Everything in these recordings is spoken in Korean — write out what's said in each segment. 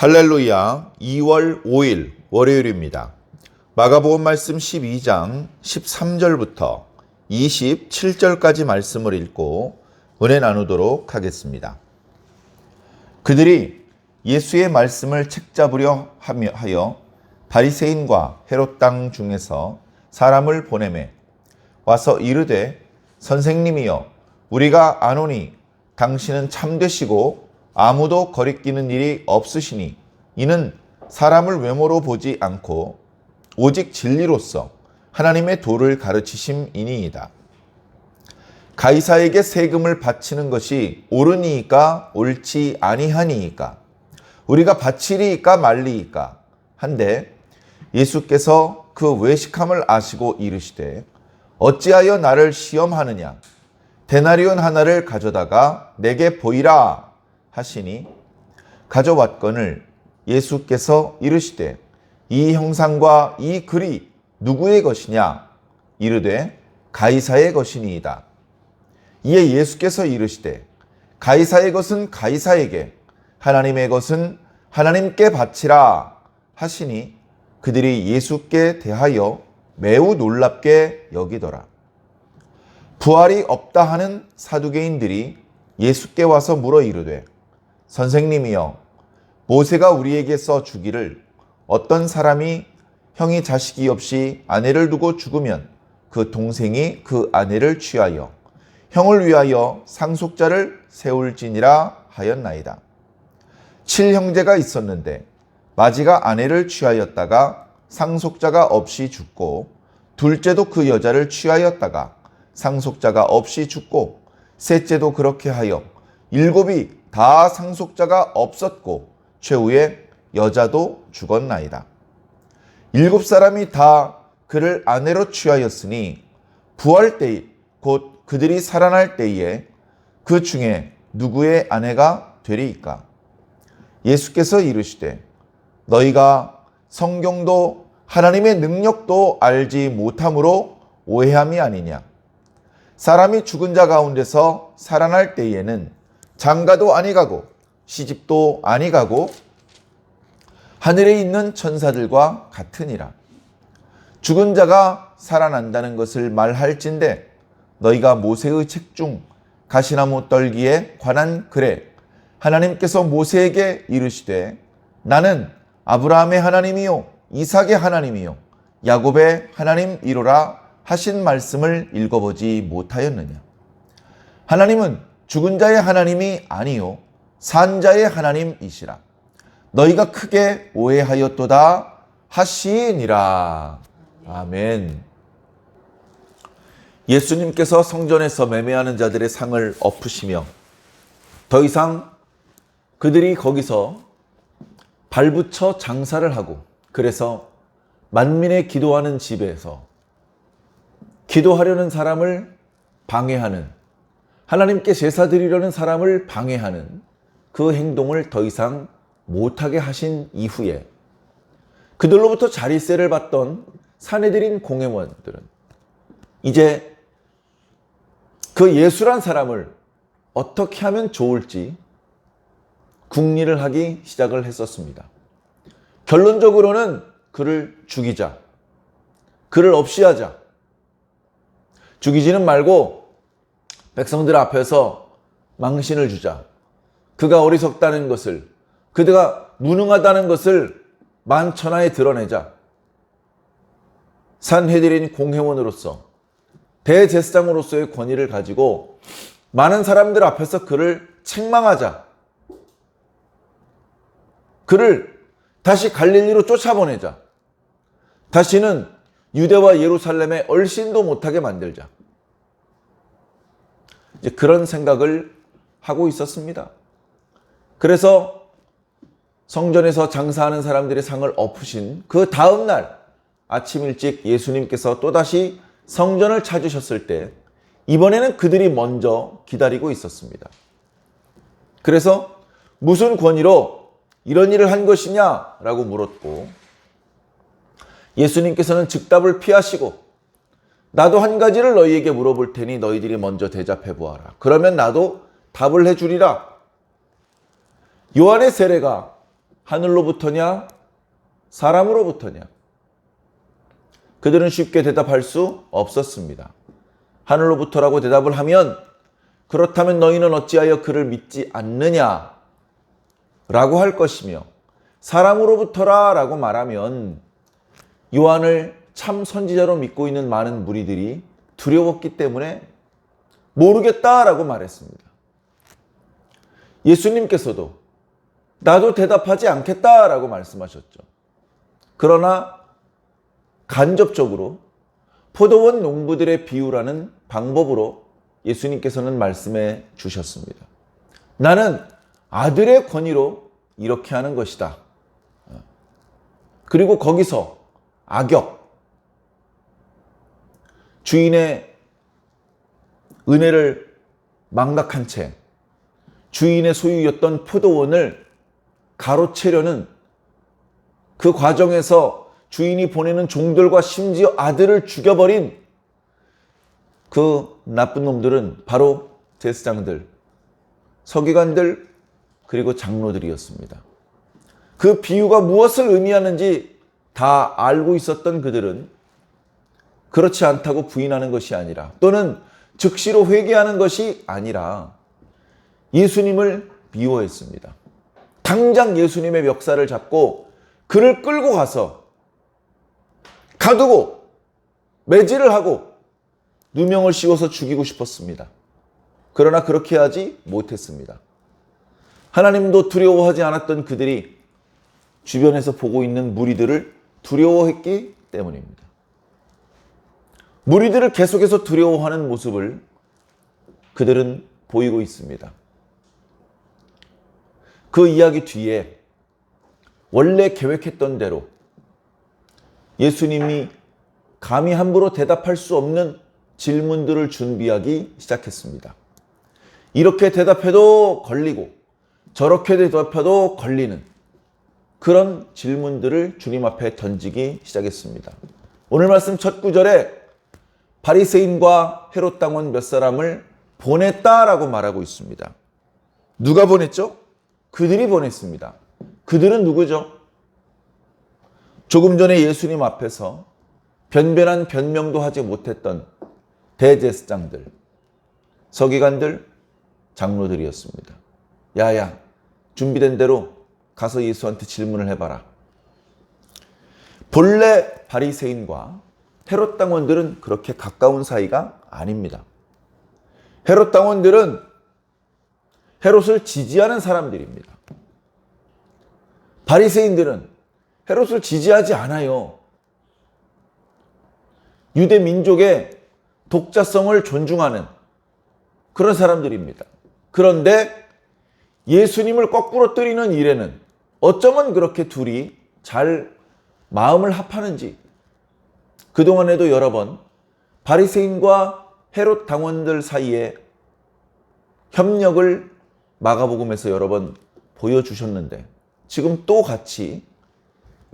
할렐루야. 2월 5일 월요일입니다. 마가복음 말씀 12장 13절부터 27절까지 말씀을 읽고 은혜 나누도록 하겠습니다. 그들이 예수의 말씀을 책잡으려 하여 바리새인과 헤롯 땅 중에서 사람을 보내매 와서 이르되 선생님이여 우리가 아노니 당신은 참되시고 아무도 거리끼는 일이 없으시니 이는 사람을 외모로 보지 않고 오직 진리로서 하나님의 도를 가르치심이니이다. 가이사에게 세금을 바치는 것이 옳으니이까 옳지 아니하니이까 우리가 바치리이까 말리이까 한데 예수께서 그 외식함을 아시고 이르시되 어찌하여 나를 시험하느냐 데나리온 하나를 가져다가 내게 보이라 하시니 가져왔거늘 예수께서 이르시되 이 형상과 이 글이 누구의 것이냐 이르되 가이사의 것이니이다. 이에 예수께서 이르시되 가이사의 것은 가이사에게 하나님의 것은 하나님께 바치라 하시니 그들이 예수께 대하여 매우 놀랍게 여기더라. 부활이 없다 하는 사두개인들이 예수께 와서 물어 이르되 선생님이여 모세가 우리에게 써 주기를 어떤 사람이 형이 자식이 없이 아내를 두고 죽으면 그 동생이 그 아내를 취하여 형을 위하여 상속자를 세울지니라 하였나이다. 7형제가 있었는데 마지가 아내를 취하였다가 상속자가 없이 죽고 둘째도 그 여자를 취하였다가 상속자가 없이 죽고 셋째도 그렇게 하여 7이 다 상속자가 없었고 최후에 여자도 죽었나이다. 7사람이 다 그를 아내로 취하였으니 부활 때 곧 그들이 살아날 때에 그 중에 누구의 아내가 되리이까? 예수께서 이르시되 너희가 성경도 하나님의 능력도 알지 못함으로 오해함이 아니냐. 사람이 죽은 자 가운데서 살아날 때에는 장가도 아니 가고 시집도 아니 가고 하늘에 있는 천사들과 같으니라. 죽은 자가 살아난다는 것을 말할진대 너희가 모세의 책 중 가시나무 떨기에 관한 글에 하나님께서 모세에게 이르시되 나는 아브라함의 하나님이요 이삭의 하나님이요 야곱의 하나님이로라 하신 말씀을 읽어보지 못하였느냐. 하나님은 죽은 자의 하나님이 아니요 산 자의 하나님이시라. 너희가 크게 오해하였도다 하시니라. 아멘. 예수님께서 성전에서 매매하는 자들의 상을 엎으시며 더 이상 그들이 거기서 발붙여 장사를 하고 그래서 만민의 기도하는 집에서 기도하려는 사람을 방해하는 하나님께 제사 드리려는 사람을 방해하는 그 행동을 더 이상 못하게 하신 이후에 그들로부터 자리세를 받던 사내들인 공회원들은 이제 그 예수란 사람을 어떻게 하면 좋을지 궁리를 하기 시작을 했었습니다. 결론적으로는 그를 죽이자, 그를 없이 하자. 죽이지는 말고 백성들 앞에서 망신을 주자. 그가 어리석다는 것을, 그가 무능하다는 것을 만천하에 드러내자. 산헤드린 공회원으로서 대제사장으로서의 권위를 가지고 많은 사람들 앞에서 그를 책망하자. 그를 다시 갈릴리로 쫓아보내자. 다시는 유대와 예루살렘에 얼씬도 못하게 만들자. 이제 그런 생각을 하고 있었습니다. 그래서 성전에서 장사하는 사람들의 상을 엎으신 그 다음 날 아침 일찍 예수님께서 또다시 성전을 찾으셨을 때 이번에는 그들이 먼저 기다리고 있었습니다. 그래서 무슨 권위로 이런 일을 한 것이냐라고 물었고 예수님께서는 즉답을 피하시고 나도 한 가지를 너희에게 물어볼 테니 너희들이 먼저 대답해 보아라. 그러면 나도 답을 해주리라. 요한의 세례가 하늘로부터냐? 사람으로부터냐? 그들은 쉽게 대답할 수 없었습니다. 하늘로부터라고 대답을 하면 그렇다면 너희는 어찌하여 그를 믿지 않느냐? 라고 할 것이며 사람으로부터라 라고 말하면 요한을 참 선지자로 믿고 있는 많은 무리들이 두려웠기 때문에 모르겠다라고 말했습니다. 예수님께서도 나도 대답하지 않겠다라고 말씀하셨죠. 그러나 간접적으로 포도원 농부들의 비유라는 방법으로 예수님께서는 말씀해 주셨습니다. 나는 아들의 권위로 이렇게 하는 것이다. 그리고 거기서 악역, 주인의 은혜를 망각한 채 주인의 소유였던 포도원을 가로채려는 그 과정에서 주인이 보내는 종들과 심지어 아들을 죽여버린 그 나쁜 놈들은 바로 제사장들, 서기관들, 그리고 장로들이었습니다. 그 비유가 무엇을 의미하는지 다 알고 있었던 그들은 그렇지 않다고 부인하는 것이 아니라, 또는 즉시로 회개하는 것이 아니라 예수님을 미워했습니다. 당장 예수님의 멱살을 잡고 그를 끌고 가서 가두고 매질을 하고 누명을 씌워서 죽이고 싶었습니다. 그러나 그렇게 하지 못했습니다. 하나님도 두려워하지 않았던 그들이 주변에서 보고 있는 무리들을 두려워했기 때문입니다. 무리들을 계속해서 두려워하는 모습을 그들은 보이고 있습니다. 그 이야기 뒤에 원래 계획했던 대로 예수님이 감히 함부로 대답할 수 없는 질문들을 준비하기 시작했습니다. 이렇게 대답해도 걸리고 저렇게 대답해도 걸리는 그런 질문들을 주님 앞에 던지기 시작했습니다. 오늘 말씀 첫 구절에 바리새인과 헤롯 당원 몇 사람을 보냈다라고 말하고 있습니다. 누가 보냈죠? 그들이 보냈습니다. 그들은 누구죠? 조금 전에 예수님 앞에서 변변한 변명도 하지 못했던 대제사장들, 서기관들, 장로들이었습니다. 야야, 준비된 대로 가서 예수한테 질문을 해봐라. 본래 바리새인과 헤롯 당원들은 그렇게 가까운 사이가 아닙니다. 헤롯 당원들은 헤롯을 지지하는 사람들입니다. 바리새인들은 헤롯을 지지하지 않아요. 유대 민족의 독자성을 존중하는 그런 사람들입니다. 그런데 예수님을 거꾸로 때리는 일에는 어쩌면 그렇게 둘이 잘 마음을 합하는지 그동안에도 여러 번 바리새인과 헤롯 당원들 사이에 협력을 마가복음에서 여러 번 보여주셨는데 지금 또 같이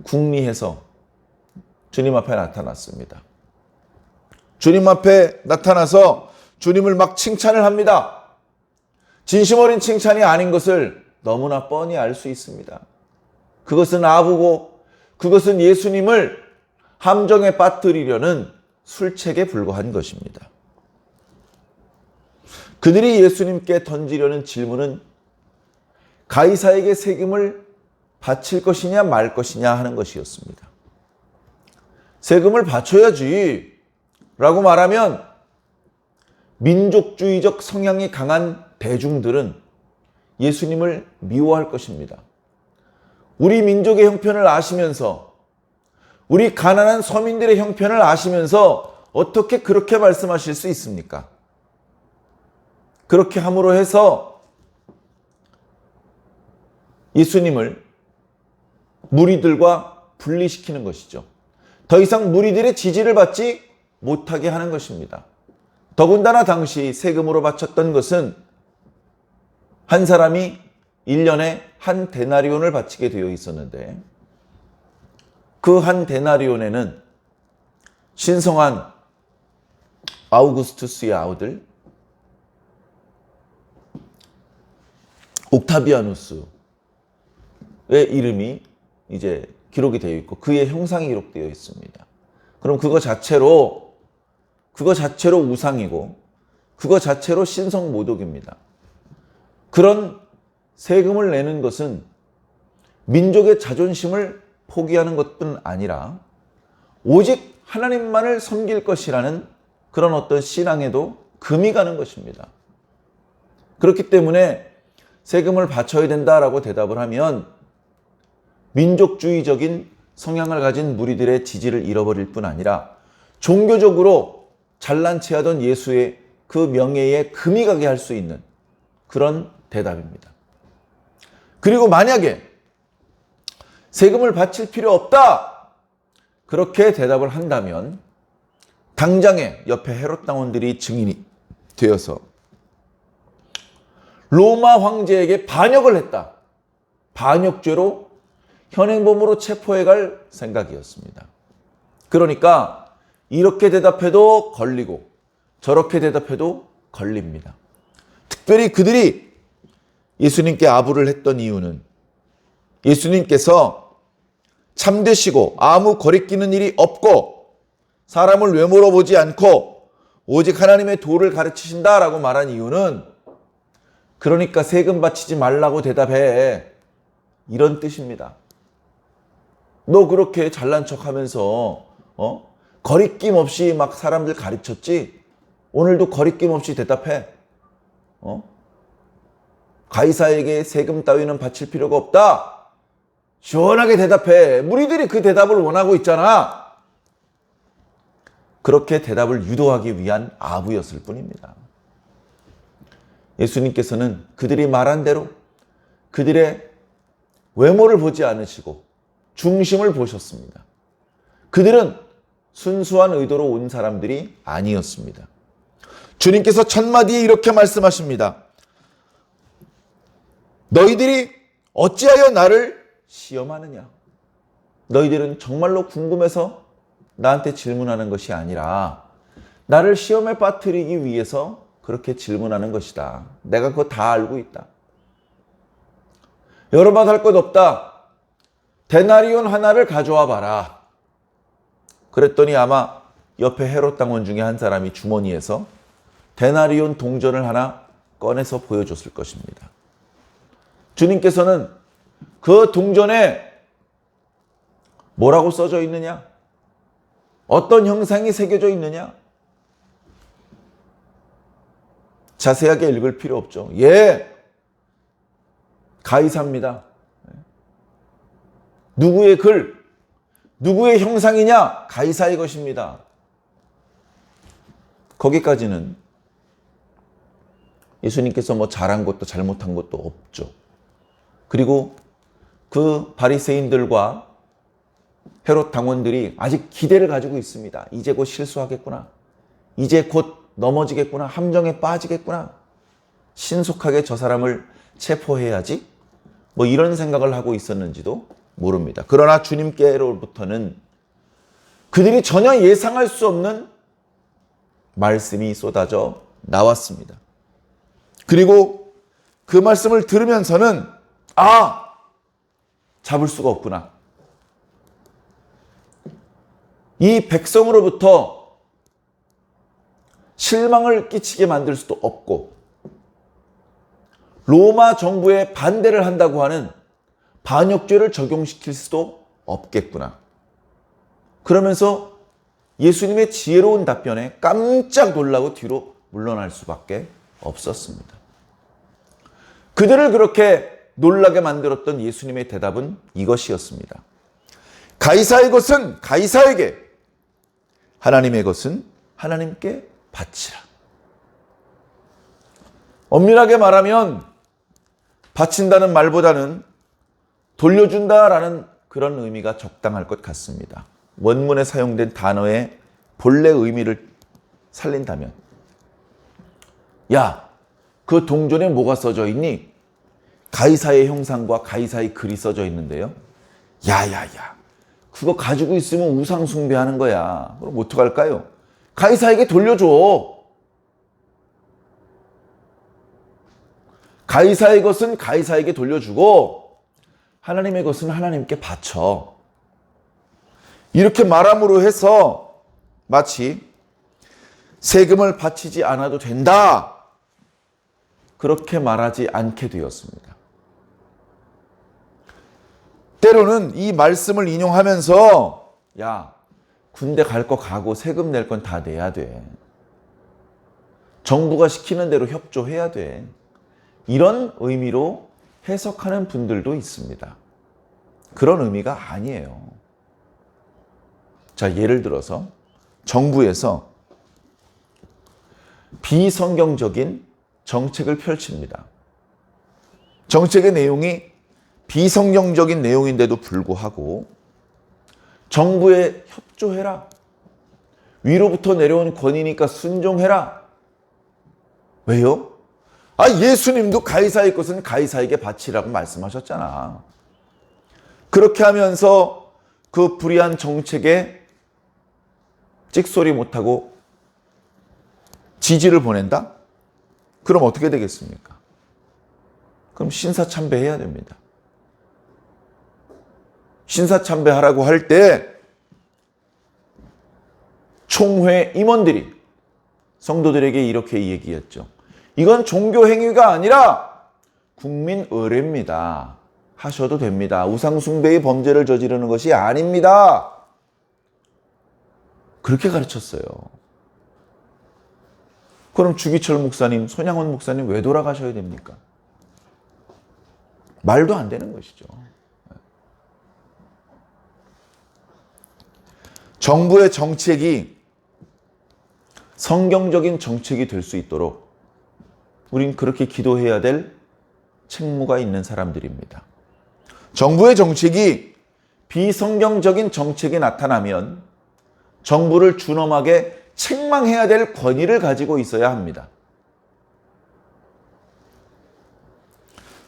궁리해서 주님 앞에 나타났습니다. 주님 앞에 나타나서 주님을 막 칭찬을 합니다. 진심 어린 칭찬이 아닌 것을 너무나 뻔히 알 수 있습니다. 그것은 아부고 그것은 예수님을 함정에 빠뜨리려는 술책에 불과한 것입니다. 그들이 예수님께 던지려는 질문은 가이사에게 세금을 바칠 것이냐 말 것이냐 하는 것이었습니다. 세금을 바쳐야지 라고 말하면 민족주의적 성향이 강한 대중들은 예수님을 미워할 것입니다. 우리 민족의 형편을 아시면서 우리 가난한 서민들의 형편을 아시면서 어떻게 그렇게 말씀하실 수 있습니까? 그렇게 함으로 해서 예수님을 무리들과 분리시키는 것이죠. 더 이상 무리들의 지지를 받지 못하게 하는 것입니다. 더군다나 당시 세금으로 바쳤던 것은 한 사람이 1년에 한 데나리온을 바치게 되어 있었는데 그 한 데나리온에는 신성한 아우구스투스의 아우들 옥타비아누스 이름이 이제 기록이 되어 있고 그의 형상이 기록되어 있습니다. 그럼 그거 자체로 우상이고 그거 자체로 신성모독입니다. 그런 세금을 내는 것은 민족의 자존심을 포기하는 것뿐 아니라 오직 하나님만을 섬길 것이라는 그런 어떤 신앙에도 금이 가는 것입니다. 그렇기 때문에 세금을 바쳐야 된다라고 대답을 하면 민족주의적인 성향을 가진 무리들의 지지를 잃어버릴 뿐 아니라 종교적으로 잘난 체하던 예수의 그 명예에 금이 가게 할 수 있는 그런 대답입니다. 그리고 만약에 세금을 바칠 필요 없다! 그렇게 대답을 한다면 당장에 옆에 헤롯 당원들이 증인이 되어서 로마 황제에게 반역을 했다. 반역죄로 현행범으로 체포해 갈 생각이었습니다. 그러니까 이렇게 대답해도 걸리고 저렇게 대답해도 걸립니다. 특별히 그들이 예수님께 아부를 했던 이유는 예수님께서 참되시고 아무 거리끼는 일이 없고 사람을 외모로 보지 않고 오직 하나님의 도를 가르치신다라고 말한 이유는 그러니까 세금 바치지 말라고 대답해. 이런 뜻입니다. 너 그렇게 잘난 척하면서 거리낌 없이 막 사람들 가르쳤지? 오늘도 거리낌 없이 대답해. 가이사에게 세금 따위는 바칠 필요가 없다. 시원하게 대답해. 무리들이 그 대답을 원하고 있잖아. 그렇게 대답을 유도하기 위한 아부였을 뿐입니다. 예수님께서는 그들이 말한 대로 그들의 외모를 보지 않으시고 중심을 보셨습니다. 그들은 순수한 의도로 온 사람들이 아니었습니다. 주님께서 첫 마디에 이렇게 말씀하십니다. 너희들이 어찌하여 나를 시험하느냐? 너희들은 정말로 궁금해서 나한테 질문하는 것이 아니라 나를 시험에 빠뜨리기 위해서 그렇게 질문하는 것이다. 내가 그거 다 알고 있다. 여러 번 할 것 없다. 데나리온 하나를 가져와 봐라. 그랬더니 아마 옆에 헤롯 당원 중에 한 사람이 주머니에서 데나리온 동전을 하나 꺼내서 보여줬을 것입니다. 주님께서는 그 동전에 뭐라고 써져 있느냐? 어떤 형상이 새겨져 있느냐? 자세하게 읽을 필요 없죠. 가이사입니다. 누구의 글, 누구의 형상이냐? 가이사의 것입니다. 거기까지는 예수님께서 뭐 잘한 것도 잘못한 것도 없죠. 그리고 그 바리새인들과 헤롯 당원들이 아직 기대를 가지고 있습니다. 이제 곧 실수하겠구나. 이제 곧 넘어지겠구나. 함정에 빠지겠구나. 신속하게 저 사람을 체포해야지. 뭐 이런 생각을 하고 있었는지도 모릅니다. 그러나 주님께로부터는 그들이 전혀 예상할 수 없는 말씀이 쏟아져 나왔습니다. 그리고 그 말씀을 들으면서는 잡을 수가 없구나. 이 백성으로부터 실망을 끼치게 만들 수도 없고 로마 정부에 반대를 한다고 하는 반역죄를 적용시킬 수도 없겠구나. 그러면서 예수님의 지혜로운 답변에 깜짝 놀라고 뒤로 물러날 수밖에 없었습니다. 그들을 그렇게 놀라게 만들었던 예수님의 대답은 이것이었습니다. 가이사의 것은 가이사에게, 하나님의 것은 하나님께 바치라. 엄밀하게 말하면 바친다는 말보다는 돌려준다라는 그런 의미가 적당할 것 같습니다. 원문에 사용된 단어의 본래 의미를 살린다면 그 동전에 뭐가 써져 있니? 가이사의 형상과 가이사의 글이 써져 있는데요. 그거 가지고 있으면 우상 숭배하는 거야. 그럼 어떡할까요? 가이사에게 돌려줘. 가이사의 것은 가이사에게 돌려주고 하나님의 것은 하나님께 바쳐. 이렇게 말함으로 해서 마치 세금을 바치지 않아도 된다, 그렇게 말하지 않게 되었습니다. 때로는 이 말씀을 인용하면서 야, 군대 갈 거 가고 세금 낼 건 다 내야 돼. 정부가 시키는 대로 협조해야 돼. 이런 의미로 해석하는 분들도 있습니다. 그런 의미가 아니에요. 자, 예를 들어서 정부에서 비성경적인 정책을 펼칩니다. 정책의 내용이 비성경적인 내용인데도 불구하고 정부에 협조해라. 위로부터 내려온 권위니까 순종해라. 왜요? 예수님도 가이사의 것은 가이사에게 바치라고 말씀하셨잖아. 그렇게 하면서 그 불의한 정책에 찍소리 못하고 지지를 보낸다? 그럼 어떻게 되겠습니까? 그럼 신사참배해야 됩니다. 신사참배하라고 할 때 총회 임원들이 성도들에게 이렇게 얘기했죠. 이건 종교 행위가 아니라 국민 의례입니다. 하셔도 됩니다. 우상숭배의 범죄를 저지르는 것이 아닙니다. 그렇게 가르쳤어요. 그럼 주기철 목사님, 손양원 목사님 왜 돌아가셔야 됩니까? 말도 안 되는 것이죠. 정부의 정책이 성경적인 정책이 될 수 있도록 우린 그렇게 기도해야 될 책무가 있는 사람들입니다. 정부의 정책이 비성경적인 정책이 나타나면 정부를 준엄하게 책망해야 될 권위를 가지고 있어야 합니다.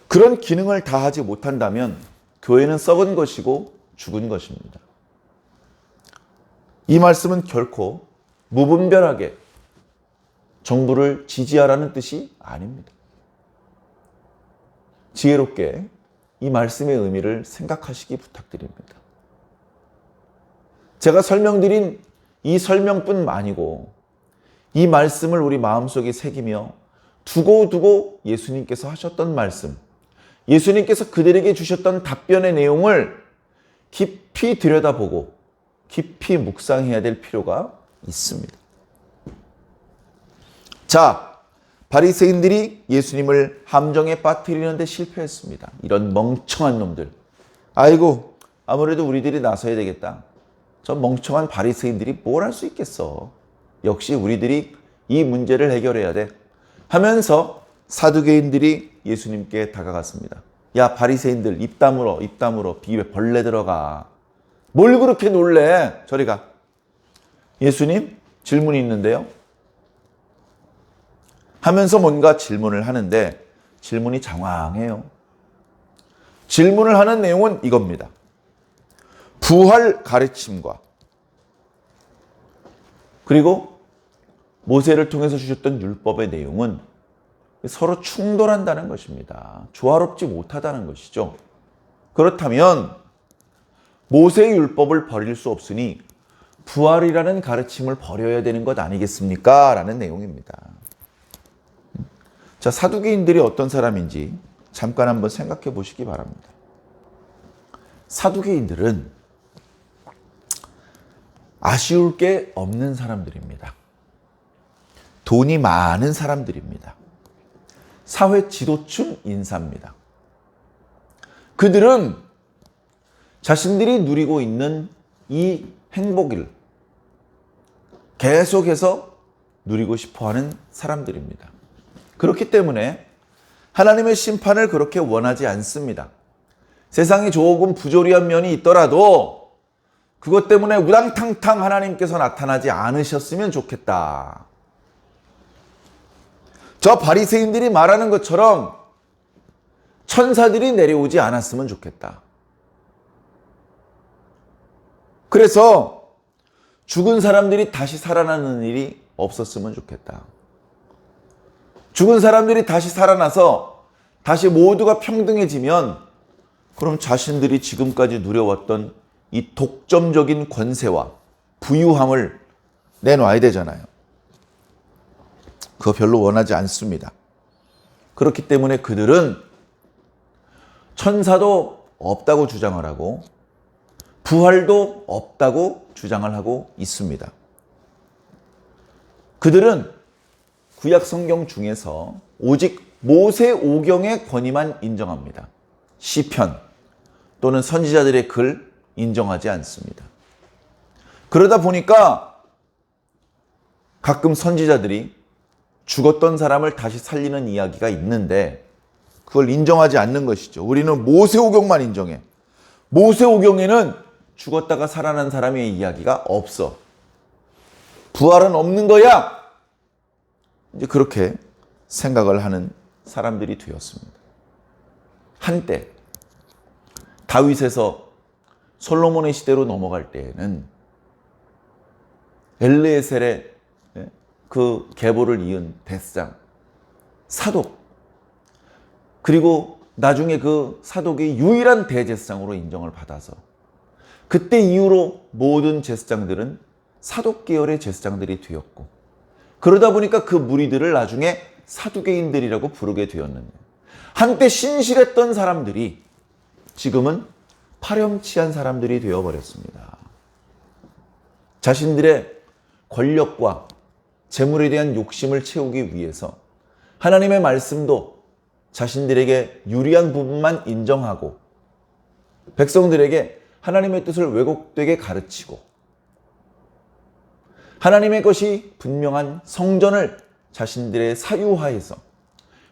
그런 기능을 다하지 못한다면 교회는 썩은 것이고 죽은 것입니다. 이 말씀은 결코 무분별하게 정부를 지지하라는 뜻이 아닙니다. 지혜롭게 이 말씀의 의미를 생각하시기 부탁드립니다. 제가 설명드린 이 설명뿐 아니고 이 말씀을 우리 마음속에 새기며 두고두고 예수님께서 하셨던 말씀, 예수님께서 그들에게 주셨던 답변의 내용을 깊이 들여다보고 깊이 묵상해야 될 필요가 있습니다. 자, 바리새인들이 예수님을 함정에 빠뜨리는 데 실패했습니다. 이런 멍청한 놈들. 아이고, 아무래도 우리들이 나서야 되겠다. 저 멍청한 바리새인들이 뭘 할 수 있겠어. 역시 우리들이 이 문제를 해결해야 돼. 하면서 사두개인들이 예수님께 다가갔습니다. 야, 바리새인들 입 다물어, 입 다물어. 입에 벌레 들어가. 뭘 그렇게 놀래? 저리 가. 예수님, 질문이 있는데요. 하면서 뭔가 질문을 하는데 질문이 장황해요. 질문을 하는 내용은 이겁니다. 부활 가르침과 그리고 모세를 통해서 주셨던 율법의 내용은 서로 충돌한다는 것입니다. 조화롭지 못하다는 것이죠. 그렇다면 모세의 율법을 버릴 수 없으니 부활이라는 가르침을 버려야 되는 것 아니겠습니까? 라는 내용입니다. 자, 사두개인들이 어떤 사람인지 잠깐 한번 생각해 보시기 바랍니다. 사두개인들은 아쉬울 게 없는 사람들입니다. 돈이 많은 사람들입니다. 사회 지도층 인사입니다. 그들은 자신들이 누리고 있는 이 행복을 계속해서 누리고 싶어하는 사람들입니다. 그렇기 때문에 하나님의 심판을 그렇게 원하지 않습니다. 세상이 조금 부조리한 면이 있더라도 그것 때문에 우당탕탕 하나님께서 나타나지 않으셨으면 좋겠다. 저 바리새인들이 말하는 것처럼 천사들이 내려오지 않았으면 좋겠다. 그래서 죽은 사람들이 다시 살아나는 일이 없었으면 좋겠다. 죽은 사람들이 다시 살아나서 다시 모두가 평등해지면 그럼 자신들이 지금까지 누려왔던 이 독점적인 권세와 부유함을 내놔야 되잖아요. 그거 별로 원하지 않습니다. 그렇기 때문에 그들은 천사도 없다고 주장을 하고 부활도 없다고 주장을 하고 있습니다. 그들은 구약 성경 중에서 오직 모세오경의 권위만 인정합니다. 시편 또는 선지자들의 글 인정하지 않습니다. 그러다 보니까 가끔 선지자들이 죽었던 사람을 다시 살리는 이야기가 있는데 그걸 인정하지 않는 것이죠. 우리는 모세오경만 인정해. 모세오경에는 죽었다가 살아난 사람의 이야기가 없어. 부활은 없는 거야. 이제 그렇게 생각을 하는 사람들이 되었습니다. 한때 다윗에서 솔로몬의 시대로 넘어갈 때에는 엘르에셀의 그 계보를 이은 대상, 사독, 그리고 나중에 그 사독이 유일한 대제사장으로 인정을 받아서 그때 이후로 모든 제사장들은 사독 계열의 제사장들이 되었고 그러다 보니까 그 무리들을 나중에 사두개인들이라고 부르게 되었는데 한때 신실했던 사람들이 지금은 파렴치한 사람들이 되어버렸습니다. 자신들의 권력과 재물에 대한 욕심을 채우기 위해서 하나님의 말씀도 자신들에게 유리한 부분만 인정하고 백성들에게 하나님의 뜻을 왜곡되게 가르치고 하나님의 것이 분명한 성전을 자신들의 사유화해서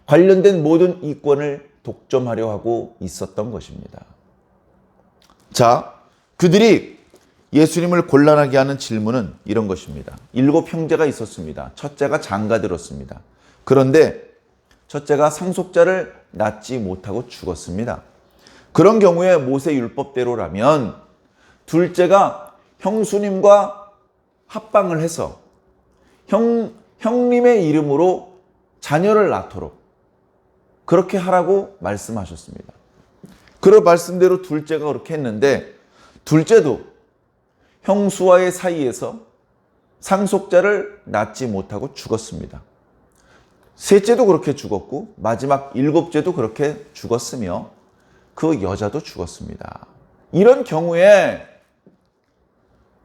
관련된 모든 이권을 독점하려 하고 있었던 것입니다. 자, 그들이 예수님을 곤란하게 하는 질문은 이런 것입니다. 7 형제가 있었습니다. 첫째가 장가들었습니다. 그런데 첫째가 상속자를 낳지 못하고 죽었습니다. 그런 경우에 모세 율법대로라면 둘째가 형수님과 합방을 해서 형님의 이름으로 자녀를 낳도록 그렇게 하라고 말씀하셨습니다. 그 말씀대로 둘째가 그렇게 했는데 둘째도 형수와의 사이에서 상속자를 낳지 못하고 죽었습니다. 셋째도 그렇게 죽었고 마지막 7째도 그렇게 죽었으며 그 여자도 죽었습니다. 이런 경우에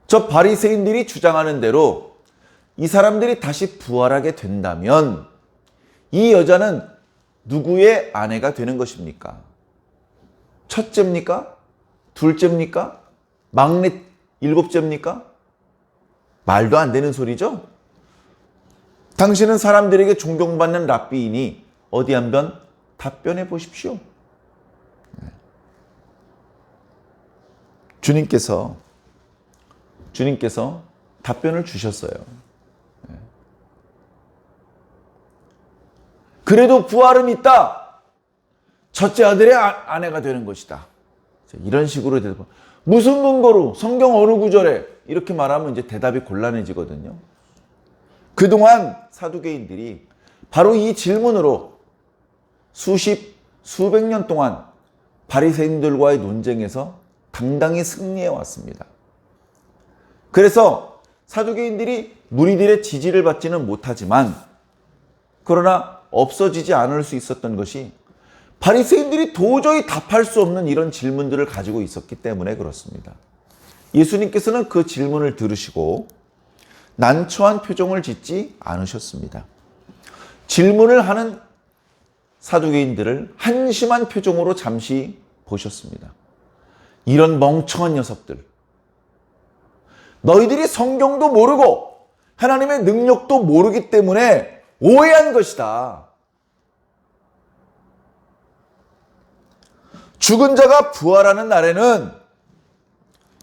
저 바리새인들이 주장하는 대로 이 사람들이 다시 부활하게 된다면 이 여자는 누구의 아내가 되는 것입니까? 첫째입니까? 둘째입니까? 막내 7째입니까? 말도 안 되는 소리죠? 당신은 사람들에게 존경받는 랍비이니 어디 한번 답변해 보십시오. 주님께서 답변을 주셨어요. 그래도 부활은 있다. 첫째 아들의 아내가 되는 것이다. 이런 식으로 대답. 무슨 근거로? 성경 어느 구절에? 이렇게 말하면 이제 대답이 곤란해지거든요. 그동안 사두개인들이 바로 이 질문으로 수백 년 동안 바리새인들과의 논쟁에서 당당히 승리해 왔습니다. 그래서 사두개인들이 무리들의 지지를 받지는 못하지만 그러나 없어지지 않을 수 있었던 것이 바리새인들이 도저히 답할 수 없는 이런 질문들을 가지고 있었기 때문에 그렇습니다. 예수님께서는 그 질문을 들으시고 난처한 표정을 짓지 않으셨습니다. 질문을 하는 사두개인들을 한심한 표정으로 잠시 보셨습니다. 이런 멍청한 녀석들. 너희들이 성경도 모르고 하나님의 능력도 모르기 때문에 오해한 것이다. 죽은 자가 부활하는 날에는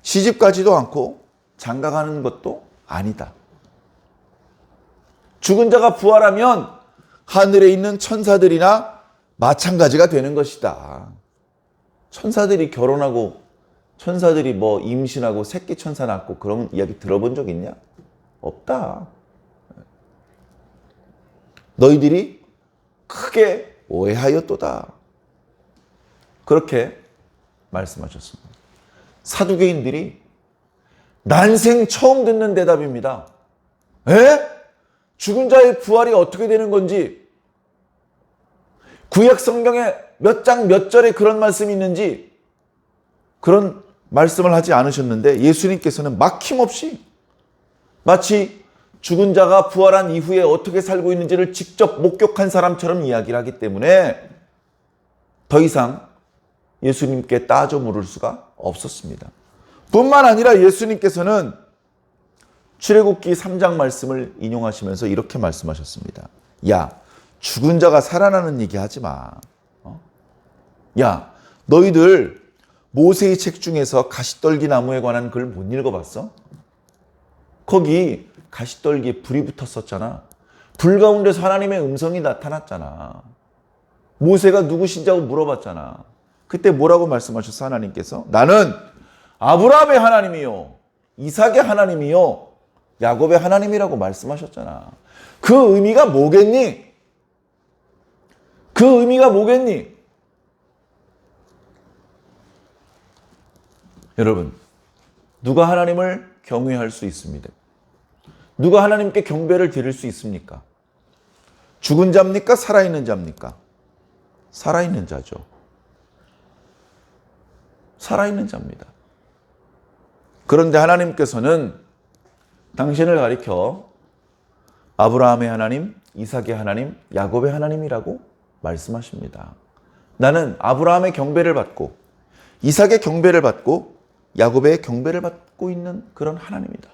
시집가지도 않고 장가가는 것도 아니다. 죽은 자가 부활하면 하늘에 있는 천사들이나 마찬가지가 되는 것이다. 천사들이 결혼하고 천사들이 뭐 임신하고 새끼 천사 낳고 그런 이야기 들어본 적 있냐? 없다. 너희들이 크게 오해하였도다. 그렇게 말씀하셨습니다. 사두개인들이 난생 처음 듣는 대답입니다. 에? 죽은 자의 부활이 어떻게 되는 건지, 구약 성경에 몇 장 몇 절에 그런 말씀이 있는지 그런 말씀을 하지 않으셨는데 예수님께서는 막힘없이 마치 죽은 자가 부활한 이후에 어떻게 살고 있는지를 직접 목격한 사람처럼 이야기를 하기 때문에 더 이상 예수님께 따져 물을 수가 없었습니다. 뿐만 아니라 예수님께서는 출애굽기 3장 말씀을 인용하시면서 이렇게 말씀하셨습니다. 야, 죽은 자가 살아나는 얘기 하지 마. 야, 너희들 모세의 책 중에서 가시떨기 나무에 관한 글 못 읽어봤어? 거기 가시떨기에 불이 붙었었잖아. 불 가운데서 하나님의 음성이 나타났잖아. 모세가 누구신지 물어봤잖아. 그때 뭐라고 말씀하셨어? 하나님께서 나는 아브라함의 하나님이요 이삭의 하나님이요 야곱의 하나님이라고 말씀하셨잖아. 그 의미가 뭐겠니? 그 의미가 뭐겠니? 여러분, 누가 하나님을 경외할 수 있습니다? 누가 하나님께 경배를 드릴 수 있습니까? 죽은 자입니까? 살아있는 자입니까? 살아있는 자죠. 살아있는 자입니다. 그런데 하나님께서는 당신을 가리켜 아브라함의 하나님, 이삭의 하나님, 야곱의 하나님이라고 말씀하십니다. 나는 아브라함의 경배를 받고 이삭의 경배를 받고 야곱의 경배를 받고 있는 그런 하나님이다.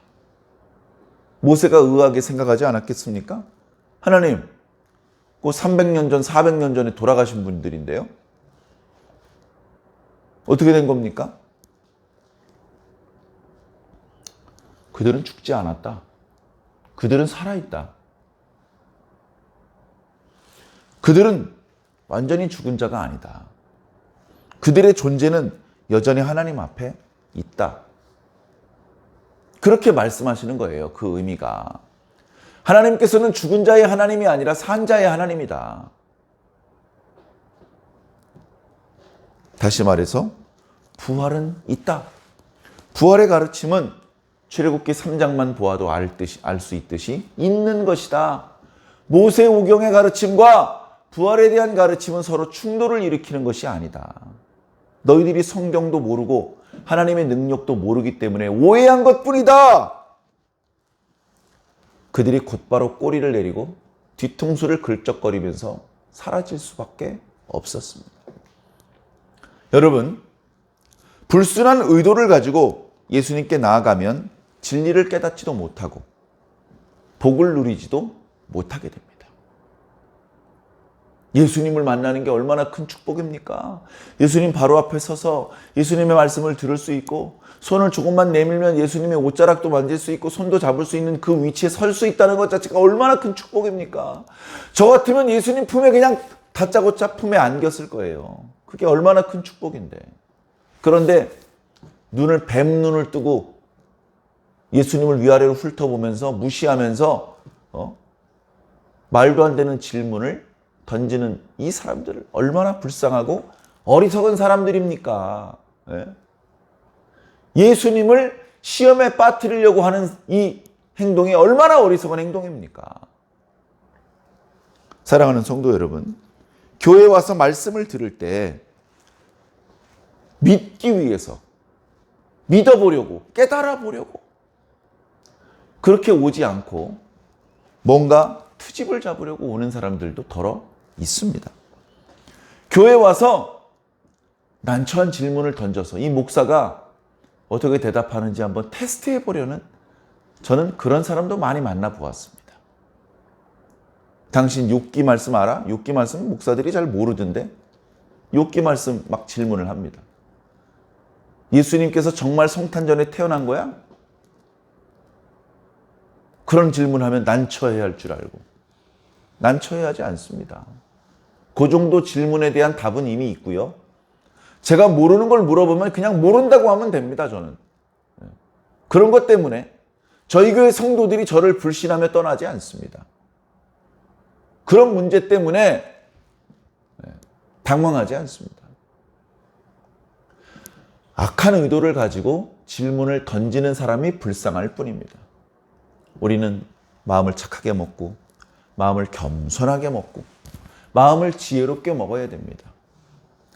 모세가 의아하게 생각하지 않았겠습니까? 하나님, 그 300년 전, 400년 전에 돌아가신 분들인데요. 어떻게 된 겁니까? 그들은 죽지 않았다. 그들은 살아있다. 그들은 완전히 죽은 자가 아니다. 그들의 존재는 여전히 하나님 앞에 있다. 그렇게 말씀하시는 거예요. 그 의미가. 하나님께서는 죽은 자의 하나님이 아니라 산 자의 하나님이다. 다시 말해서 부활은 있다. 부활의 가르침은 출애굽기 3장만 보아도 알 수 있듯이 있는 것이다. 모세오경의 가르침과 부활에 대한 가르침은 서로 충돌을 일으키는 것이 아니다. 너희들이 성경도 모르고 하나님의 능력도 모르기 때문에 오해한 것뿐이다. 그들이 곧바로 꼬리를 내리고 뒤통수를 긁적거리면서 사라질 수밖에 없었습니다. 여러분, 불순한 의도를 가지고 예수님께 나아가면 진리를 깨닫지도 못하고 복을 누리지도 못하게 됩니다. 예수님을 만나는 게 얼마나 큰 축복입니까? 예수님 바로 앞에 서서 예수님의 말씀을 들을 수 있고 손을 조금만 내밀면 예수님의 옷자락도 만질 수 있고 손도 잡을 수 있는 그 위치에 설 수 있다는 것 자체가 얼마나 큰 축복입니까? 저 같으면 예수님 품에 그냥 다짜고짜 품에 안겼을 거예요. 그게 얼마나 큰 축복인데. 그런데 눈을 뱀눈을 뜨고 예수님을 위아래로 훑어보면서 무시하면서 말도 안 되는 질문을 던지는 이 사람들을 얼마나 불쌍하고 어리석은 사람들입니까? 예수님을 시험에 빠뜨리려고 하는 이 행동이 얼마나 어리석은 행동입니까? 사랑하는 성도 여러분, 교회에 와서 말씀을 들을 때 믿기 위해서 믿어보려고 깨달아보려고 그렇게 오지 않고 뭔가 투집을 잡으려고 오는 사람들도 더러 있습니다. 교회에 와서 난처한 질문을 던져서 이 목사가 어떻게 대답하는지 한번 테스트해 보려는 저는 그런 사람도 많이 만나보았습니다. 당신 욥기 말씀 알아? 욥기 말씀 목사들이 잘 모르던데 욥기 말씀 막 질문을 합니다. 예수님께서 정말 성탄전에 태어난 거야? 그런 질문하면 난처해야 할 줄 알고 난처해하지 않습니다. 그 정도 질문에 대한 답은 이미 있고요. 제가 모르는 걸 물어보면 그냥 모른다고 하면 됩니다. 저는. 그런 것 때문에 저희 교회 성도들이 저를 불신하며 떠나지 않습니다. 그런 문제 때문에 당황하지 않습니다. 악한 의도를 가지고 질문을 던지는 사람이 불쌍할 뿐입니다. 우리는 마음을 착하게 먹고 마음을 겸손하게 먹고 마음을 지혜롭게 먹어야 됩니다.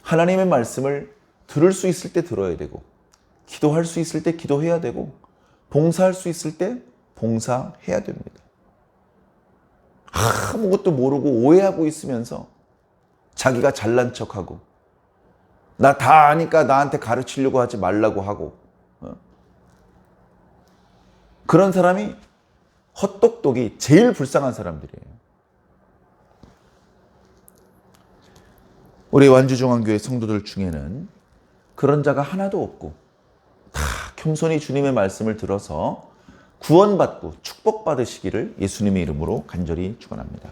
하나님의 말씀을 들을 수 있을 때 들어야 되고 기도할 수 있을 때 기도해야 되고 봉사할 수 있을 때 봉사해야 됩니다. 아무것도 모르고 오해하고 있으면서 자기가 잘난 척하고 나 다 아니까 나한테 가르치려고 하지 말라고 하고 그런 사람이 헛똑똑이 제일 불쌍한 사람들이에요. 우리 완주중앙교회 성도들 중에는 그런 자가 하나도 없고 다 겸손히 주님의 말씀을 들어서 구원받고 축복받으시기를 예수님의 이름으로 간절히 축원합니다.